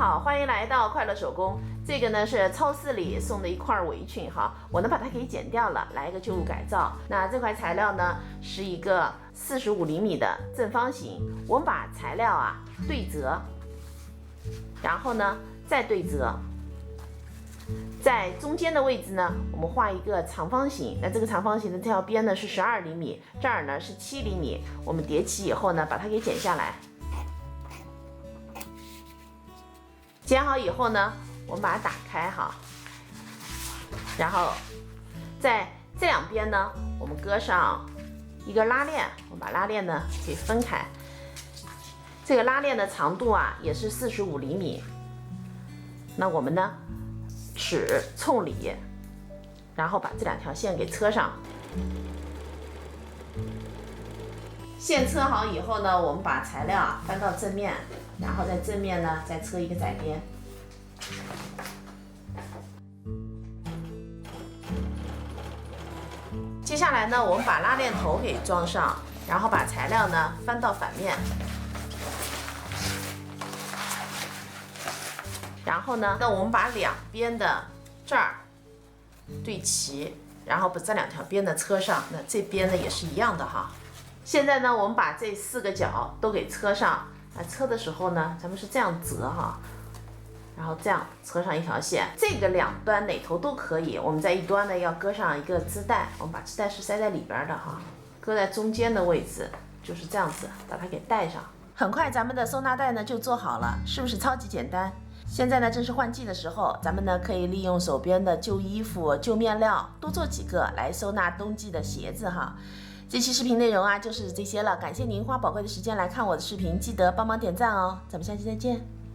好，欢迎来到快乐手工。这个呢是超市里送的一块围裙哈，我呢把它给剪掉了，来一个旧物改造。那这块材料呢是一个45厘米的正方形，我们把材料对折，然后呢再对折，在中间的位置呢，我们画一个长方形。那这个长方形的这条边呢是12厘米，这儿呢是7厘米。我们叠起以后呢，把它给剪下来。剪好以后呢，我们把它打开哈，然后在这两边呢，我们搁上一个拉链，我们把拉链呢给分开。这个拉链的长度也是45厘米。那我们呢尺冲里，然后把这两条线给车上。线车好以后呢，我们把材料翻到正面，然后在正面呢再车一个窄边。接下来呢，我们把拉链头给装上，然后把材料呢翻到反面，然后呢，我们把两边的这儿对齐，然后把这两条边的车上，那这边呢也是一样的哈。现在呢，我们把这4个角都给车上。车的时候呢，咱们是这样折哈，然后这样车上一条线。这个两端哪头都可以，我们在一端呢要搁上一个织带，我们把织带是塞在里边的哈，搁在中间的位置，就是这样子把它给带上。很快咱们的收纳袋呢就做好了，是不是超级简单？现在呢正是换季的时候，咱们呢可以利用手边的旧衣服、旧面料，多做几个来收纳冬季的鞋子哈。这期视频内容就是这些了，感谢您花宝贵的时间来看我的视频，记得帮忙点赞哦，咱们下期再见。